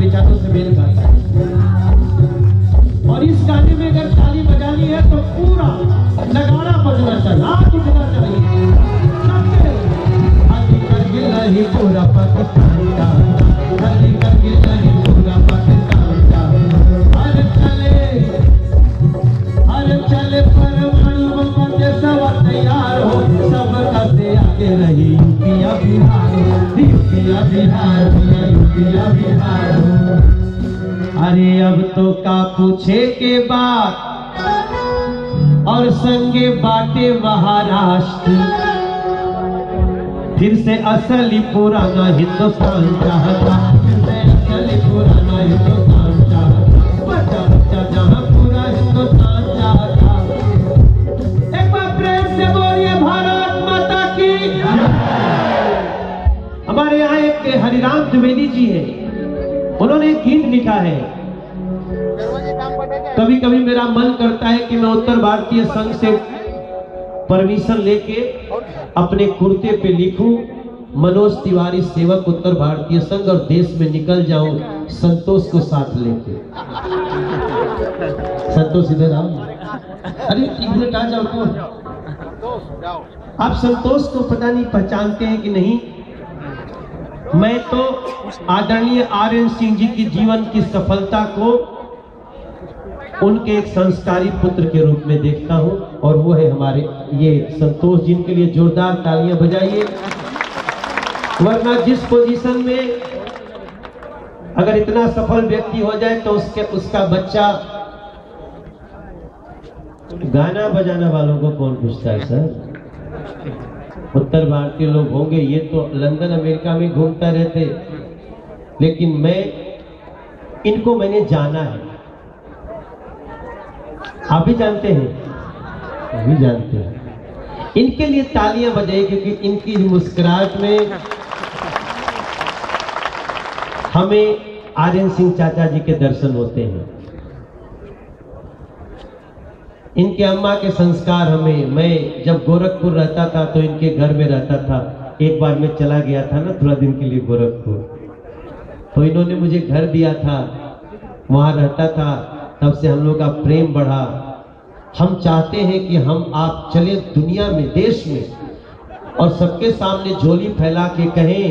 विचारों से मेल खाता है। और इस गाने में अगर ताली बजानी है तो पूरा नगाड़ा बजना चाहिए, हाथ उठना चाहिए। खाली करके नहीं पूरा पाकिस्तान का, खाली करके नहीं पूरा पाकिस्तान का। हर चले परमाणु बम जैसा तैयार हो, सबका से आगे रही यूपिया बिहार, यूपिया बिहार, यूपिया बिहार। अरे अब तो का पूछे के बाद और संगे बाटे महाराष्ट्र, फिर से असली पुराना हिंदुस्तान चाहता, फिर से असली पुराना हिंदुस्तान चाहता, बच्चा बच्चा जहां पूरा हिंदुस्तान चाहता। एक बार प्रेम से बोलिए भारत माता की। हमारे यहाँ एक हरिराम द्विवेदी जी है, उन्होंने एक गीत लिखा है। कभी कभी मेरा मन करता है कि मैं उत्तर भारतीय संघ से परमिशन लेके अपने कुर्ते पे लिखूं, मनोज तिवारी सेवक उत्तर भारतीय संघ, और देश में निकल जाऊं संतोष को साथ लेके। संतोष इधर आओ। अरे इधर कहा जाओ तो। आप संतोष को पता नहीं पहचानते हैं कि नहीं। मैं तो आदरणीय आर.एन. सिंह जी की जीवन की सफलता को उनके एक संस्कारी पुत्र के रूप में देखता हूं, और वो है हमारे ये संतोष, जिनके लिए जोरदार तालियां बजाइए। वरना जिस पोजीशन में अगर इतना सफल व्यक्ति हो जाए तो उसका बच्चा, गाना बजाना वालों को कौन पूछता है सर? उत्तर भारतीय लोग होंगे, ये तो लंदन अमेरिका में घूमता रहते, लेकिन इनको मैंने जाना है। आप भी जानते हैं, भी जानते हैं। इनके लिए तालियां बजाइए, क्योंकि इनकी मुस्कुराहट में हमें आर.एन. सिंह चाचा जी के दर्शन होते हैं। इनके अम्मा के संस्कार हमें, मैं जब गोरखपुर रहता था तो इनके घर में रहता था। एक बार मैं चला गया था ना थोड़ा दिन के लिए गोरखपुर, तो इन्होंने मुझे घर दिया था, वहां रहता था, तब से हम लोग का प्रेम बढ़ा। हम चाहते हैं कि हम आप चले दुनिया में, देश में, और सबके सामने झोली फैला के कहें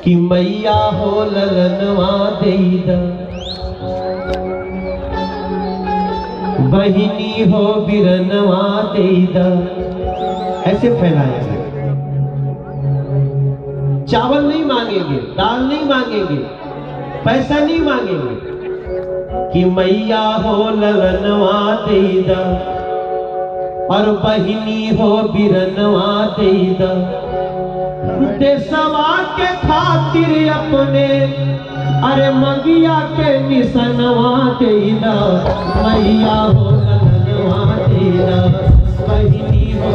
कि मैया हो ललनवा देईदा, बहिनी हो बिरनवा देईदा। ऐसे फैलाएंगे। चावल नहीं मांगेंगे, दाल नहीं मांगेंगे, पैसा नहीं मांगेंगे, कि मैया हो ललनवा देईदा और बहिनी हो बिरनवा देईदा। देशवा के खातिर अपने अरे मंगिया के निसनवा देईदा, मैया हो ललनवा देईदा, बहिनी हो